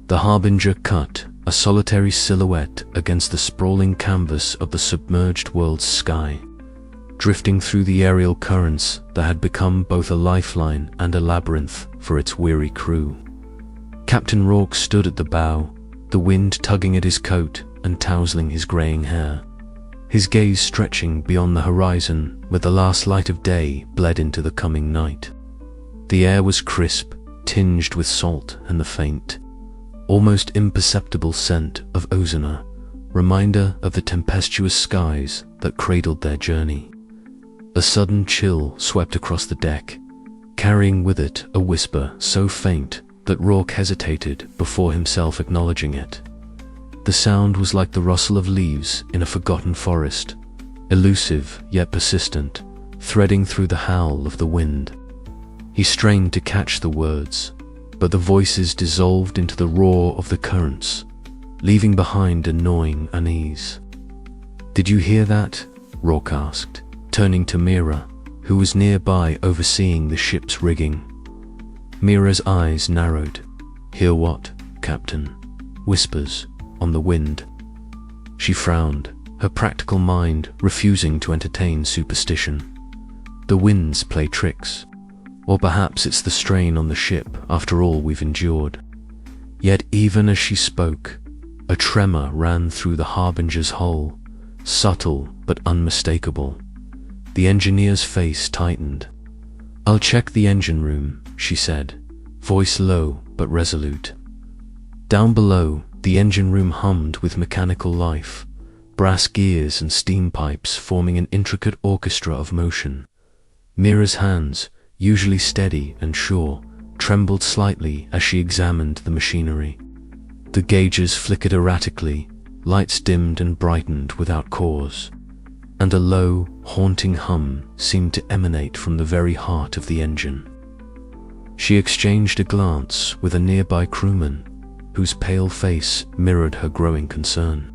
The Harbinger cut a solitary silhouette against the sprawling canvas of the submerged world's sky, drifting through the aerial currents that had become both a lifeline and a labyrinth for its weary crew. Captain Rourke stood at the bow, the wind tugging at his coat and tousling his greying hair, his gaze stretching beyond the horizon where the last light of day bled into the coming night. The air was crisp, tinged with salt and the faint, almost imperceptible scent of ozona, reminder of the tempestuous skies that cradled their journey. A sudden chill swept across the deck, carrying with it a whisper so faint that Rourke hesitated before himself acknowledging it. The sound was like the rustle of leaves in a forgotten forest, elusive yet persistent, threading through the howl of the wind. He strained to catch the words, but the voices dissolved into the roar of the currents, leaving behind a gnawing unease. "Did you hear that?" Rourke asked, turning to Mira, who was nearby overseeing the ship's rigging. Mira's eyes narrowed. "Hear what, Captain?" "Whispers on the wind." She frowned, her practical mind refusing to entertain superstition. "The winds play tricks. Or perhaps it's the strain on the ship after all we've endured." Yet even as she spoke, a tremor ran through the Harbinger's hull, subtle but unmistakable. The engineer's face tightened. "I'll check the engine room," she said, voice low but resolute. Down below, the engine room hummed with mechanical life, brass gears and steam pipes forming an intricate orchestra of motion. Mira's hands, usually steady and sure, trembled slightly as she examined the machinery. The gauges flickered erratically, lights dimmed and brightened without cause, and a low, haunting hum seemed to emanate from the very heart of the engine. She exchanged a glance with a nearby crewman, whose pale face mirrored her growing concern.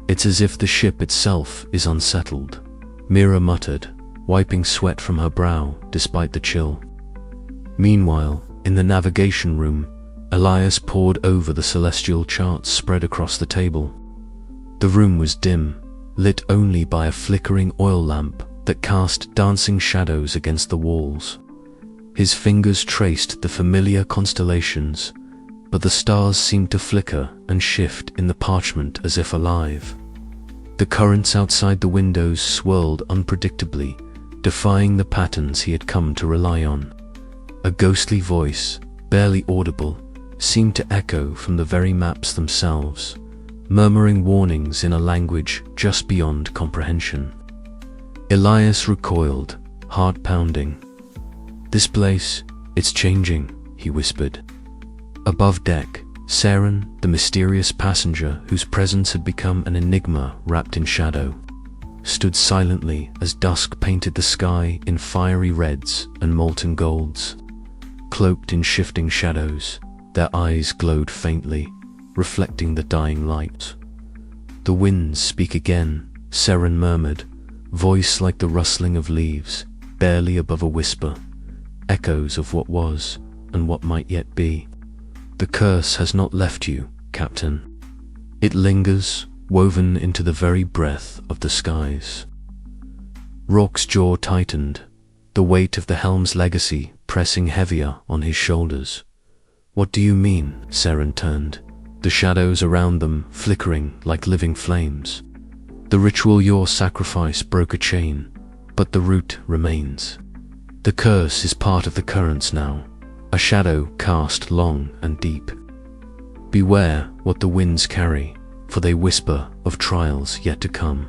"It's as if the ship itself is unsettled," Mira muttered, wiping sweat from her brow despite the chill. Meanwhile, in the navigation room, Elias pored over the celestial charts spread across the table. The room was dim, lit only by a flickering oil lamp that cast dancing shadows against the walls. His fingers traced the familiar constellations, but the stars seemed to flicker and shift in the parchment as if alive. The currents outside the windows swirled unpredictably, defying the patterns he had come to rely on. A ghostly voice, barely audible, seemed to echo from the very maps themselves, murmuring warnings in a language just beyond comprehension. Elias recoiled, heart pounding. "This place, it's changing," he whispered. Above deck, Saren, the mysterious passenger whose presence had become an enigma wrapped in shadow, stood silently as dusk painted the sky in fiery reds and molten golds. Cloaked in shifting shadows, their eyes glowed faintly, reflecting the dying light. "The winds speak again," Saren murmured, voice like the rustling of leaves, barely above a whisper, echoes of what was and what might yet be. "The curse has not left you, Captain. It lingers, woven into the very breath of the skies." Rourke's jaw tightened, the weight of the Helm's legacy pressing heavier on his shoulders. "What do you mean?" Saren turned, the shadows around them flickering like living flames. "The ritual your sacrifice broke a chain, but the root remains. The curse is part of the currents now, a shadow cast long and deep. Beware what the winds carry, for they whisper of trials yet to come."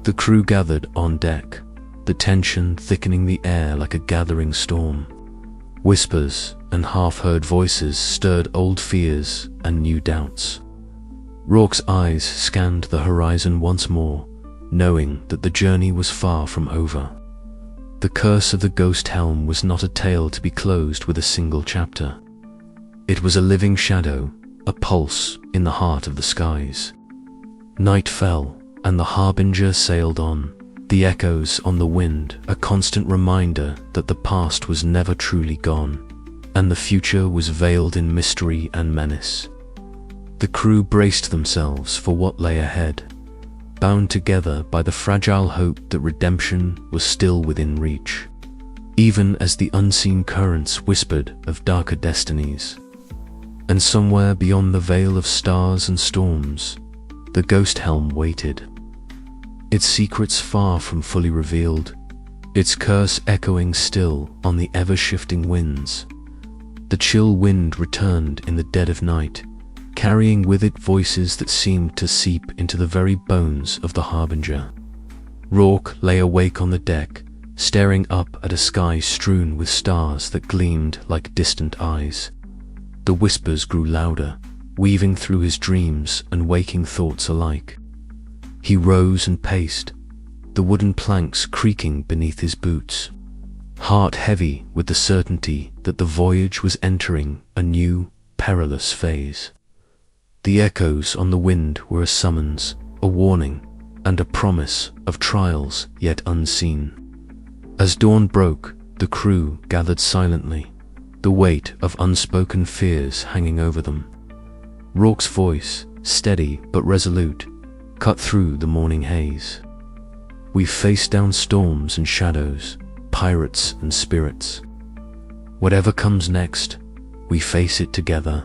The crew gathered on deck, the tension thickening the air like a gathering storm. Whispers and half-heard voices stirred old fears and new doubts. Rourke's eyes scanned the horizon once more, knowing that the journey was far from over. The curse of the Ghost Helm was not a tale to be closed with a single chapter. It was a living shadow, a pulse in the heart of the skies. Night fell, and the Harbinger sailed on, the echoes on the wind a constant reminder that the past was never truly gone. and the future was veiled in mystery and menace. The crew braced themselves for what lay ahead, bound together by the fragile hope that redemption was still within reach, even as the unseen currents whispered of darker destinies. And somewhere beyond the veil of stars and storms, the ghost Helm waited, its secrets far from fully revealed, its curse echoing still on the ever-shifting winds. The chill wind returned in the dead of night, carrying with it voices that seemed to seep into the very bones of the Harbinger. Rourke lay awake on the deck, staring up at a sky strewn with stars that gleamed like distant eyes. The whispers grew louder, weaving through his dreams and waking thoughts alike. He rose and paced, the wooden planks creaking beneath his boots, heart heavy with the certainty that the voyage was entering a new, perilous phase. The echoes on the wind were a summons, a warning, and a promise of trials yet unseen. As dawn broke, the crew gathered silently, the weight of unspoken fears hanging over them. Rourke's voice, steady but resolute, cut through the morning haze. "We face down storms and shadows, pirates and spirits. Whatever comes next, we face it together."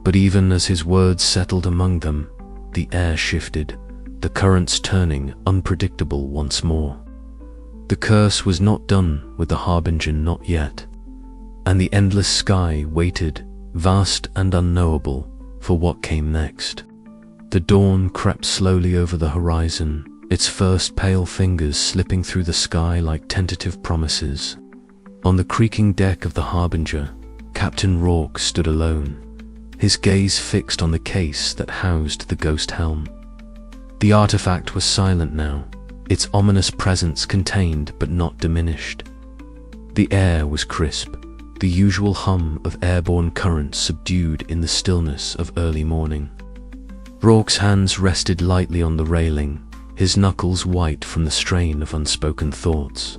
But even as his words settled among them, the air shifted, the currents turning unpredictable once more. The curse was not done with the Harbinger, not yet, and the endless sky waited, vast and unknowable, for what came next. The dawn crept slowly over the horizon, its first pale fingers slipping through the sky like tentative promises. On the creaking deck of the Harbinger, Captain Rourke stood alone, his gaze fixed on the case that housed the ghost Helm. The artifact was silent now, its ominous presence contained but not diminished. The air was crisp, the usual hum of airborne currents subdued in the stillness of early morning. Rourke's hands rested lightly on the railing, his knuckles white from the strain of unspoken thoughts.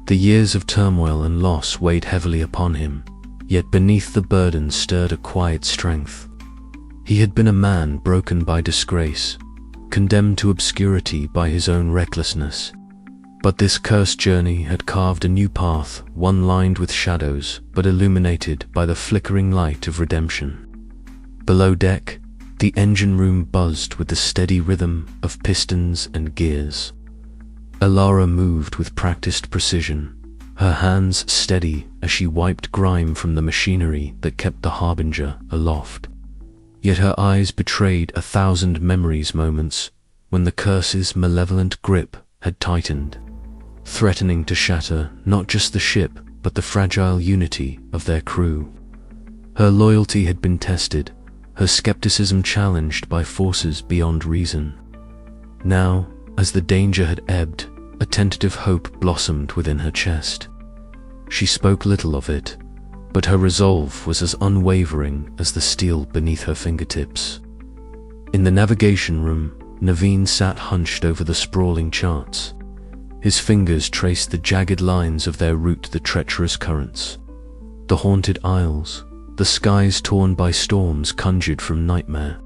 The years of turmoil and loss weighed heavily upon him, yet beneath the burden stirred a quiet strength. He had been a man broken by disgrace, condemned to obscurity by his own recklessness. But this cursed journey had carved a new path, one lined with shadows, but illuminated by the flickering light of redemption. Below deck, the engine room buzzed with the steady rhythm of pistons and gears. Alara moved with practiced precision, her hands steady as she wiped grime from the machinery that kept the Harbinger aloft. Yet her eyes betrayed 1,000 memories, moments when the curse's malevolent grip had tightened, threatening to shatter not just the ship but the fragile unity of their crew. Her loyalty had been tested, her skepticism challenged by forces beyond reason. Now, as the danger had ebbed, a tentative hope blossomed within her chest. She spoke little of it, but her resolve was as unwavering as the steel beneath her fingertips. In the navigation room, Naveen sat hunched over the sprawling charts. His fingers traced the jagged lines of their route to the treacherous currents. The haunted isles, the skies torn by storms conjured from nightmare.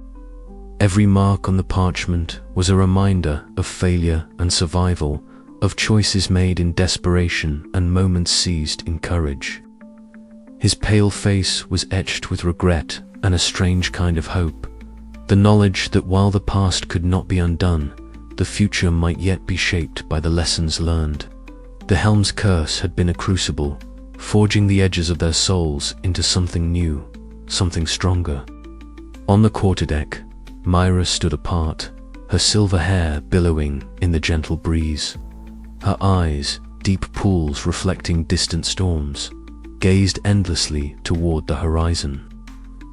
Every mark on the parchment was a reminder of failure and survival, of choices made in desperation and moments seized in courage. His pale face was etched with regret and a strange kind of hope, the knowledge that while the past could not be undone, the future might yet be shaped by the lessons learned. The Helm's curse had been a crucible, forging the edges of their souls into something new, something stronger. On the quarterdeck, Myra stood apart, her silver hair billowing in the gentle breeze. Her eyes, deep pools reflecting distant storms, gazed endlessly toward the horizon.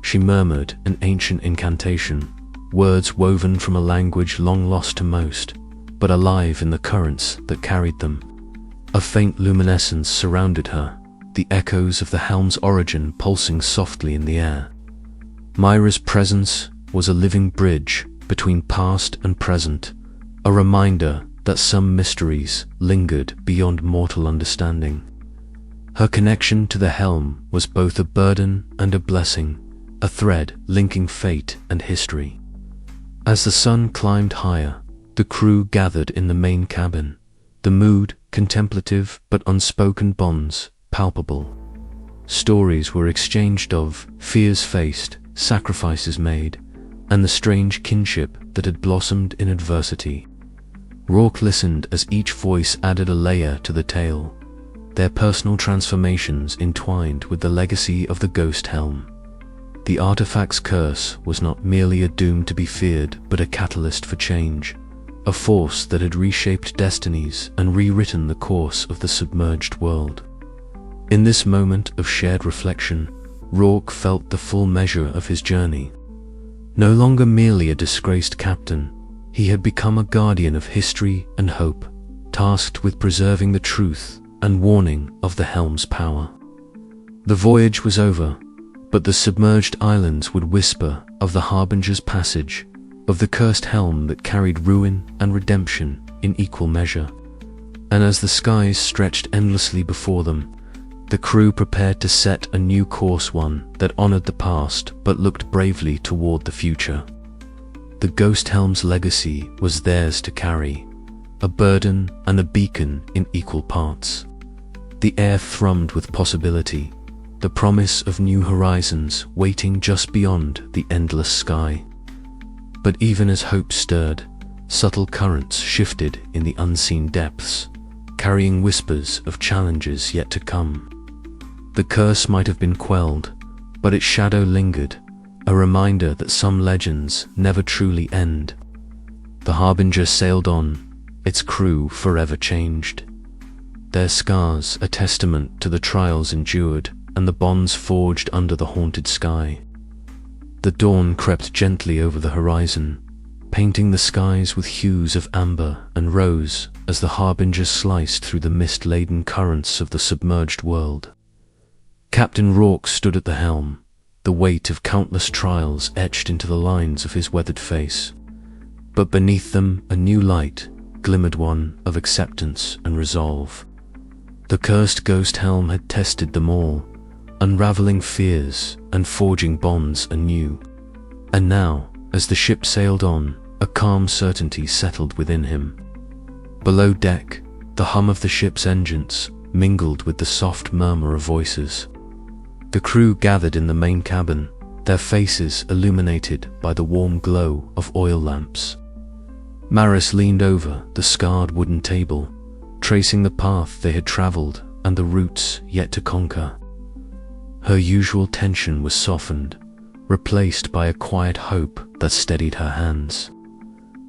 She murmured an ancient incantation, words woven from a language long lost to most, but alive in the currents that carried them. A faint luminescence surrounded her, the echoes of the Helm's origin pulsing softly in the air. Myra's presence was a living bridge between past and present, a reminder that some mysteries lingered beyond mortal understanding. Her connection to the Helm was both a burden and a blessing, a thread linking fate and history. As the sun climbed higher, the crew gathered in the main cabin, the mood contemplative but unspoken bonds palpable. Stories were exchanged of fears faced, sacrifices made, and the strange kinship that had blossomed in adversity. Rourke listened as each voice added a layer to the tale, their personal transformations entwined with the legacy of the ghost Helm. The artifact's curse was not merely a doom to be feared, but a catalyst for change, a force that had reshaped destinies and rewritten the course of the submerged world. In this moment of shared reflection, Rourke felt the full measure of his journey. No longer merely a disgraced captain, he had become a guardian of history and hope, tasked with preserving the truth and warning of the Helm's power. The voyage was over, but the submerged islands would whisper of the Harbinger's passage, of the cursed Helm that carried ruin and redemption in equal measure. And as the skies stretched endlessly before them, the crew prepared to set a new course, one that honored the past but looked bravely toward the future. The ghost Helm's legacy was theirs to carry, a burden and a beacon in equal parts. The air thrummed with possibility, the promise of new horizons waiting just beyond the endless sky. But even as hope stirred, subtle currents shifted in the unseen depths, carrying whispers of challenges yet to come. The curse might have been quelled, but its shadow lingered, a reminder that some legends never truly end. The Harbinger sailed on, its crew forever changed. Their scars a testament to the trials endured and the bonds forged under the haunted sky. The dawn crept gently over the horizon, painting the skies with hues of amber and rose as the Harbinger sliced through the mist-laden currents of the submerged world. Captain Rourke stood at the helm, the weight of countless trials etched into the lines of his weathered face. But beneath them a new light glimmered, one of acceptance and resolve. The cursed ghost Helm had tested them all, unraveling fears and forging bonds anew. And now, as the ship sailed on, a calm certainty settled within him. Below deck, the hum of the ship's engines mingled with the soft murmur of voices. The crew gathered in the main cabin, their faces illuminated by the warm glow of oil lamps. Maris leaned over the scarred wooden table, tracing the path they had traveled and the routes yet to conquer. Her usual tension was softened, replaced by a quiet hope that steadied her hands.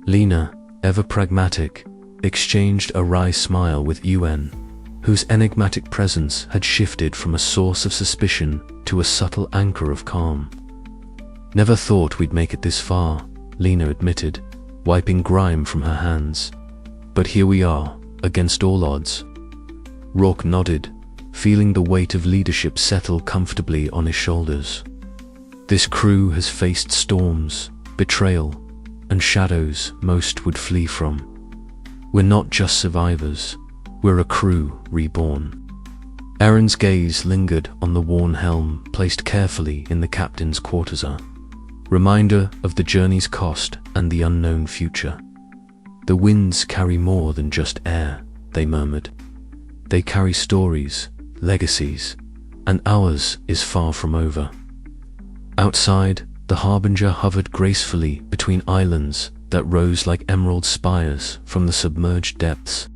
Lena, ever pragmatic, exchanged a wry smile with Yuen, whose enigmatic presence had shifted from a source of suspicion to a subtle anchor of calm. "Never thought we'd make it this far," Lena admitted, wiping grime from her hands. "But here we are, against all odds." Rourke nodded, feeling the weight of leadership settle comfortably on his shoulders. This crew has faced storms, betrayal, and shadows most would flee from. We're not just survivors, we're a crew reborn. Aaron's gaze lingered on the worn helm placed carefully in the captain's quarters, reminder of the journey's cost and the unknown future. "The winds carry more than just air," they murmured. "They carry stories, legacies, and ours is far from over." Outside, the Harbinger hovered gracefully between islands that rose like emerald spires from the submerged depths.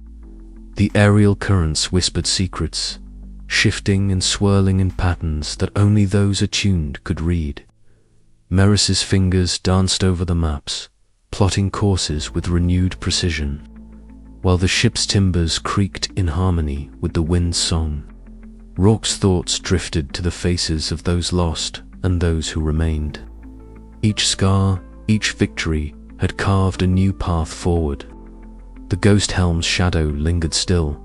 The aerial currents whispered secrets, shifting and swirling in patterns that only those attuned could read. Maris's fingers danced over the maps, plotting courses with renewed precision, while the ship's timbers creaked in harmony with the wind's song. Rourke's thoughts drifted to the faces of those lost and those who remained. Each scar, each victory, had carved a new path forward. The ghost helm's shadow lingered still,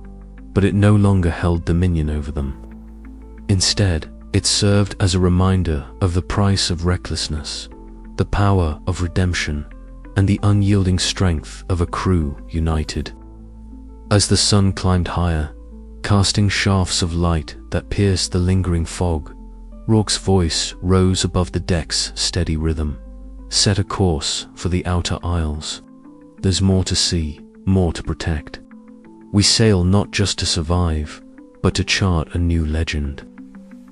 but it no longer held dominion over them. Instead, it served as a reminder of the price of recklessness, the power of redemption, and the unyielding strength of a crew united. As the sun climbed higher, casting shafts of light that pierced the lingering fog. Rourke's voice rose above the deck's steady rhythm. Set a course for the outer isles. There's more to see, more to protect. We sail not just to survive, but to chart a new legend.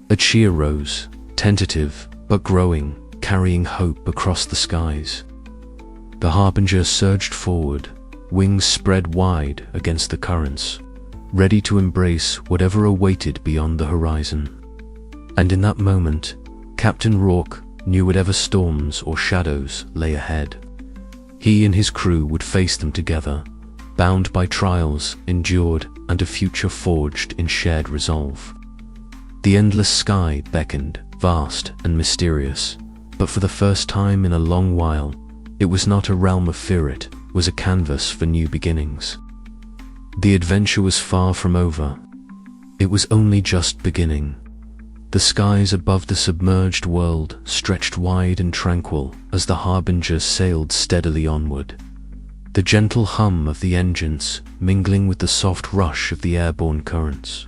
A cheer rose, tentative but growing, carrying hope across the skies. The Harbinger surged forward, wings spread wide against the currents, ready to embrace whatever awaited beyond the horizon. And in that moment, Captain Rourke knew whatever storms or shadows lay ahead. He and his crew would face them together, bound by trials endured and a future forged in shared resolve. The endless sky beckoned, vast and mysterious, but for the first time in a long while, it was not a realm of fear, it was a canvas for new beginnings. The adventure was far from over. It was only just beginning. The skies above the submerged world stretched wide and tranquil as the Harbinger sailed steadily onward. The gentle hum of the engines mingling with the soft rush of the airborne currents.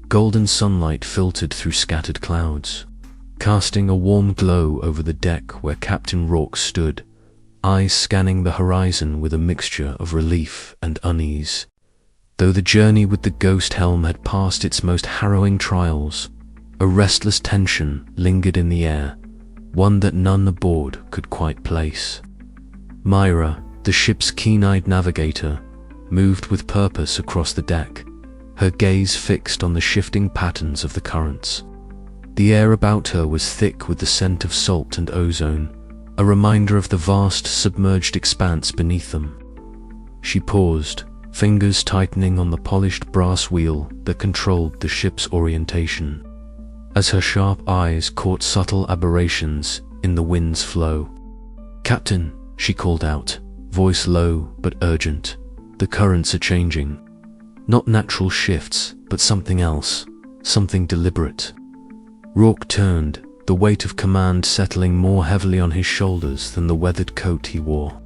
Golden sunlight filtered through scattered clouds, casting a warm glow over the deck where Captain Rourke stood, eyes scanning the horizon with a mixture of relief and unease. Though the journey with the ghost Helm had passed its most harrowing trials, a restless tension lingered in the air, one that none aboard could quite place. Myra, the ship's keen-eyed navigator, moved with purpose across the deck, her gaze fixed on the shifting patterns of the currents. The air about her was thick with the scent of salt and ozone, a reminder of the vast submerged expanse beneath them. She paused, fingers tightening on the polished brass wheel that controlled the ship's orientation, as her sharp eyes caught subtle aberrations in the wind's flow. "Captain," she called out, voice low but urgent, "the currents are changing. Not natural shifts, but something else, something deliberate." Rourke turned, the weight of command settling more heavily on his shoulders than the weathered coat he wore.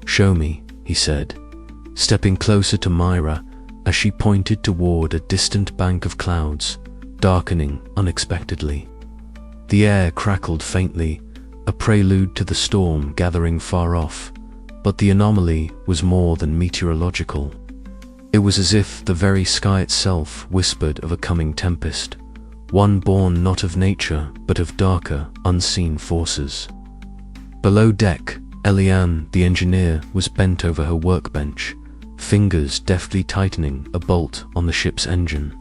"Show me," he said, stepping closer to Myra as she pointed toward a distant bank of clouds, darkening unexpectedly. The air crackled faintly, a prelude to the storm gathering far off, but the anomaly was more than meteorological. It was as if the very sky itself whispered of a coming tempest, one born not of nature but of darker, unseen forces. Below deck, Eliane, the engineer, was bent over her workbench, fingers deftly tightening a bolt on the ship's engine.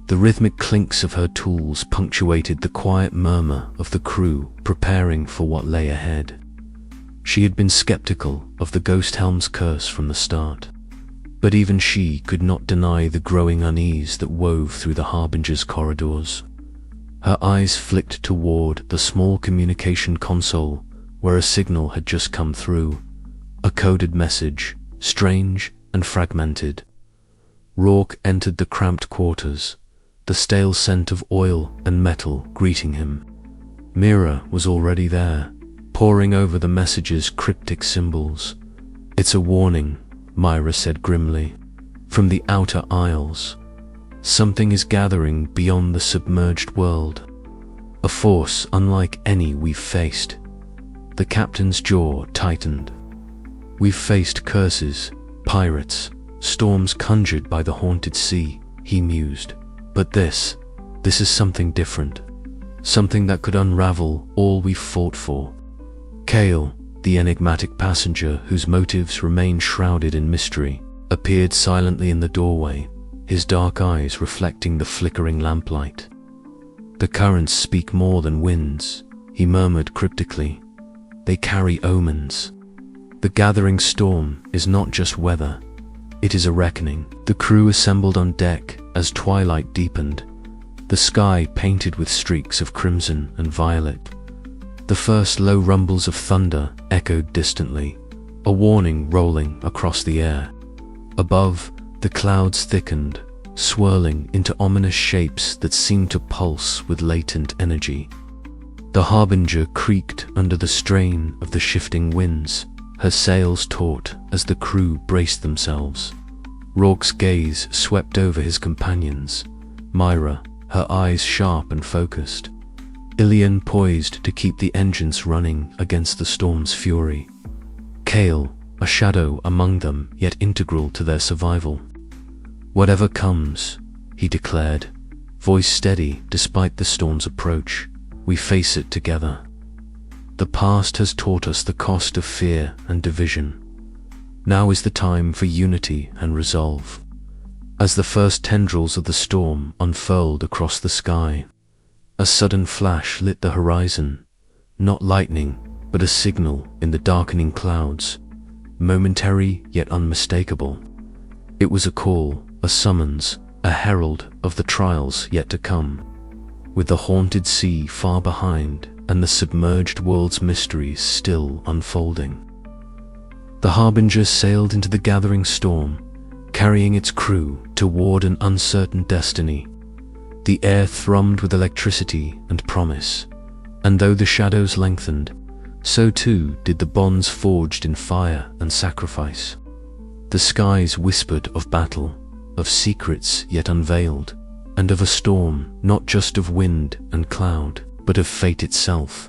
The rhythmic clinks of her tools punctuated the quiet murmur of the crew preparing for what lay ahead. She had been skeptical of the ghost Helm's curse from the start, but even she could not deny the growing unease that wove through the Harbinger's corridors. Her eyes flicked toward the small communication console where a signal had just come through, a coded message, strange and fragmented. Rourke entered the cramped quarters, the stale scent of oil and metal greeting him. Mira was already there, poring over the message's cryptic symbols. "It's a warning," Myra said grimly. "From the outer isles. Something is gathering beyond the submerged world. A force unlike any we've faced." The captain's jaw tightened. "We've faced curses, pirates, storms conjured by the haunted sea," he mused. "But this is something different. Something that could unravel all we've fought for." Cale, the enigmatic passenger whose motives remained shrouded in mystery, appeared silently in the doorway, his dark eyes reflecting the flickering lamplight. "The currents speak more than winds," he murmured cryptically. "They carry omens. The gathering storm is not just weather, it is a reckoning." The crew assembled on deck as twilight deepened, the sky painted with streaks of crimson and violet. The first low rumbles of thunder echoed distantly, a warning rolling across the air. Above, the clouds thickened, swirling into ominous shapes that seemed to pulse with latent energy. The Harbinger creaked under the strain of the shifting winds, her sails taut as the crew braced themselves. Rourke's gaze swept over his companions. Myra, her eyes sharp and focused. Ilian poised to keep the engines running against the storm's fury. Kale, a shadow among them, yet integral to their survival. "Whatever comes," he declared, voice steady despite the storm's approach, "we face it together. The past has taught us the cost of fear and division. Now is the time for unity and resolve." As the first tendrils of the storm unfurled across the sky, a sudden flash lit the horizon, not lightning, but a signal in the darkening clouds, momentary yet unmistakable. It was a call, a summons, a herald of the trials yet to come. With the haunted sea far behind and the submerged world's mysteries still unfolding, the Harbinger sailed into the gathering storm, carrying its crew toward an uncertain destiny. The air thrummed with electricity and promise, and though the shadows lengthened, so too did the bonds forged in fire and sacrifice. The skies whispered of battle, of secrets yet unveiled, and of a storm not just of wind and cloud, but of fate itself,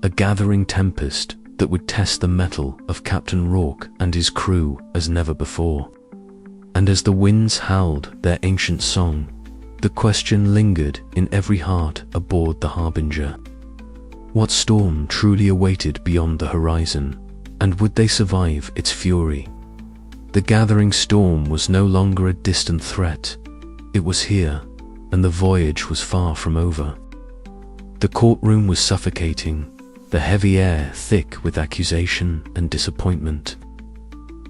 a gathering tempest that would test the mettle of Captain Rourke and his crew as never before. And as the winds howled their ancient song, the question lingered in every heart aboard the Harbinger. What storm truly awaited beyond the horizon, and would they survive its fury? The gathering storm was no longer a distant threat. It was here, and the voyage was far from over. The courtroom was suffocating, the heavy air thick with accusation and disappointment.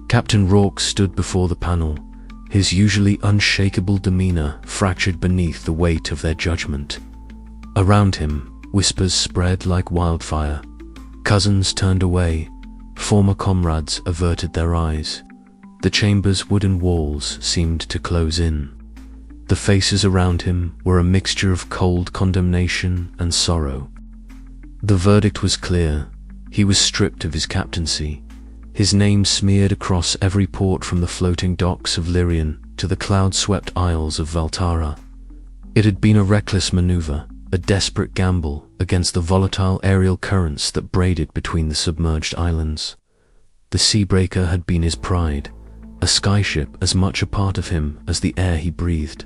Captain Rourke stood before the panel, his usually unshakable demeanor fractured beneath the weight of their judgment. Around him, whispers spread like wildfire. Cousins turned away, former comrades averted their eyes. The chamber's wooden walls seemed to close in. The faces around him were a mixture of cold condemnation and sorrow. The verdict was clear. He was stripped of his captaincy, his name smeared across every port from the floating docks of Lyrian to the cloud-swept isles of Valtara. It had been a reckless maneuver, a desperate gamble against the volatile aerial currents that braided between the submerged islands. The Seabreaker had been his pride, a skyship as much a part of him as the air he breathed.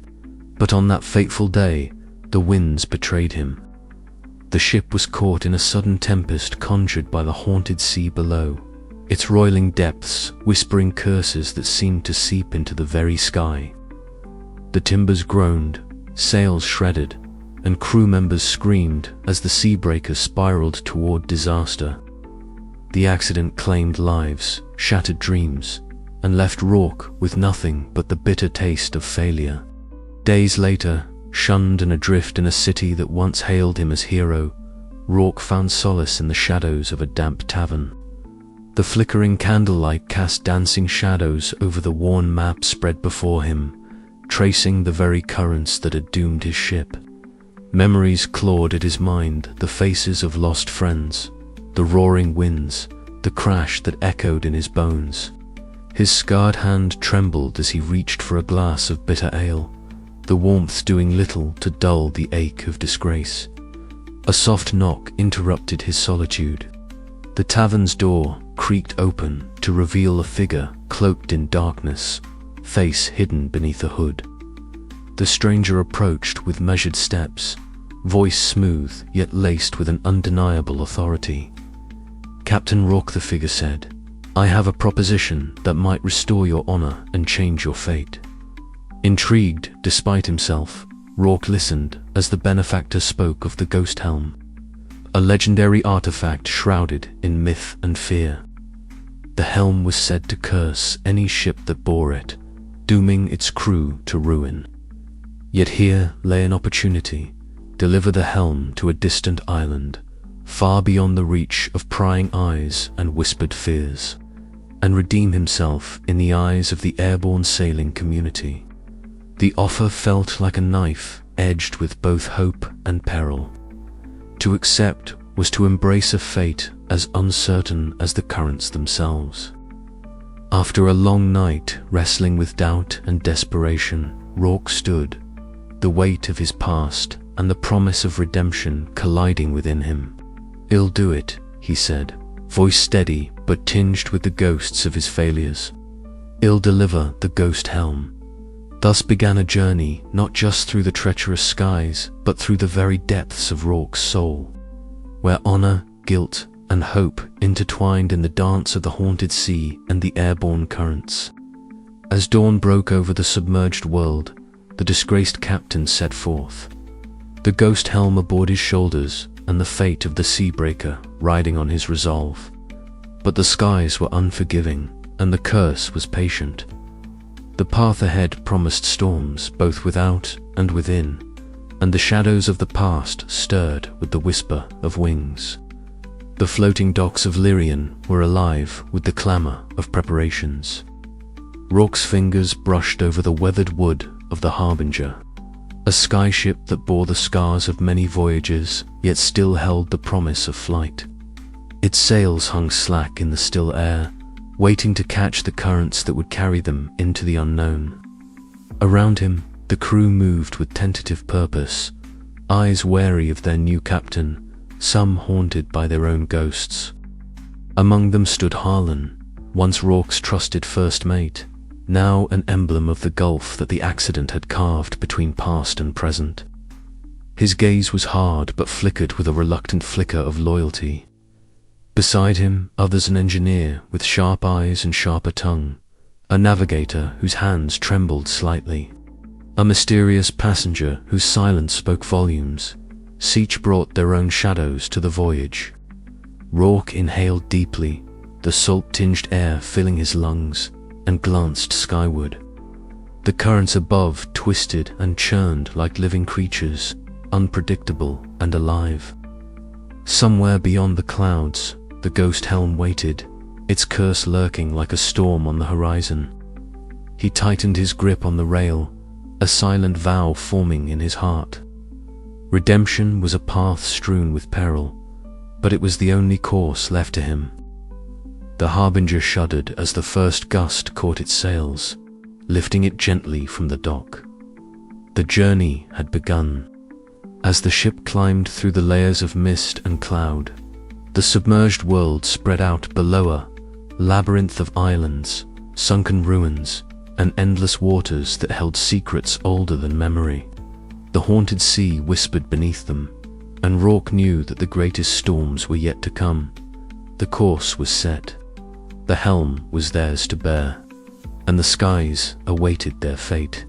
But on that fateful day, the winds betrayed him. The ship was caught in a sudden tempest conjured by the haunted sea below, its roiling depths whispering curses that seemed to seep into the very sky. The timbers groaned, sails shredded, and crew members screamed as the Seabreaker spiraled toward disaster. The accident claimed lives, shattered dreams, and left Rourke with nothing but the bitter taste of failure. Days later, shunned and adrift in a city that once hailed him as hero, Rourke found solace in the shadows of a damp tavern. The flickering candlelight cast dancing shadows over the worn map spread before him, tracing the very currents that had doomed his ship. Memories clawed at his mind, the faces of lost friends, the roaring winds, the crash that echoed in his bones. His scarred hand trembled as he reached for a glass of bitter ale, the warmth doing little to dull the ache of disgrace. A soft knock interrupted his solitude. The tavern's door creaked open to reveal a figure cloaked in darkness, face hidden beneath a hood. The stranger approached with measured steps, voice smooth yet laced with an undeniable authority. "Captain Rourke," the figure said, "I have a proposition that might restore your honor and change your fate." Intrigued despite himself, Rourke listened as the benefactor spoke of the Ghost Helm, a legendary artifact shrouded in myth and fear. The helm was said to curse any ship that bore it, dooming its crew to ruin. Yet here lay an opportunity: deliver the helm to a distant island, far beyond the reach of prying eyes and whispered fears, and redeem himself in the eyes of the airborne sailing community. The offer felt like a knife edged with both hope and peril. To accept was to embrace a fate as uncertain as the currents themselves. After a long night wrestling with doubt and desperation, Rourke stood, the weight of his past and the promise of redemption colliding within him. "I'll do it," he said, voice steady but tinged with the ghosts of his failures. "I'll deliver the ghost Helm." Thus began a journey not just through the treacherous skies, but through the very depths of Rourke's soul, where honor, guilt, and hope intertwined in the dance of the haunted sea and the airborne currents. As dawn broke over the submerged world, the disgraced captain set forth, the ghost helm aboard his shoulders and the fate of the seabreaker riding on his resolve. But the skies were unforgiving, and the curse was patient. The path ahead promised storms both without and within, and the shadows of the past stirred with the whisper of wings. The floating docks of Lyrian were alive with the clamor of preparations. Rourke's fingers brushed over the weathered wood of the Harbinger, a skyship that bore the scars of many voyages, yet still held the promise of flight. Its sails hung slack in the still air, waiting to catch the currents that would carry them into the unknown. Around him, the crew moved with tentative purpose, eyes wary of their new captain, some haunted by their own ghosts. Among them stood Harlan, once Rourke's trusted first mate, now an emblem of the gulf that the accident had carved between past and present. His gaze was hard but flickered with a reluctant flicker of loyalty. Beside him, others an engineer with sharp eyes and sharper tongue, a navigator whose hands trembled slightly, a mysterious passenger whose silence spoke volumes. Each brought their own shadows to the voyage. Rourke inhaled deeply, the salt-tinged air filling his lungs, and glanced skyward. The currents above twisted and churned like living creatures, unpredictable and alive. Somewhere beyond the clouds, the ghost helm waited, its curse lurking like a storm on the horizon. He tightened his grip on the rail, a silent vow forming in his heart. Redemption was a path strewn with peril, but it was the only course left to him. The Harbinger shuddered as the first gust caught its sails, lifting it gently from the dock. The journey had begun. As the ship climbed through the layers of mist and cloud, the submerged world spread out below a labyrinth of islands, sunken ruins, and endless waters that held secrets older than memory. The haunted sea whispered beneath them, and Rourke knew that the greatest storms were yet to come. The course was set. The helm was theirs to bear, and the skies awaited their fate.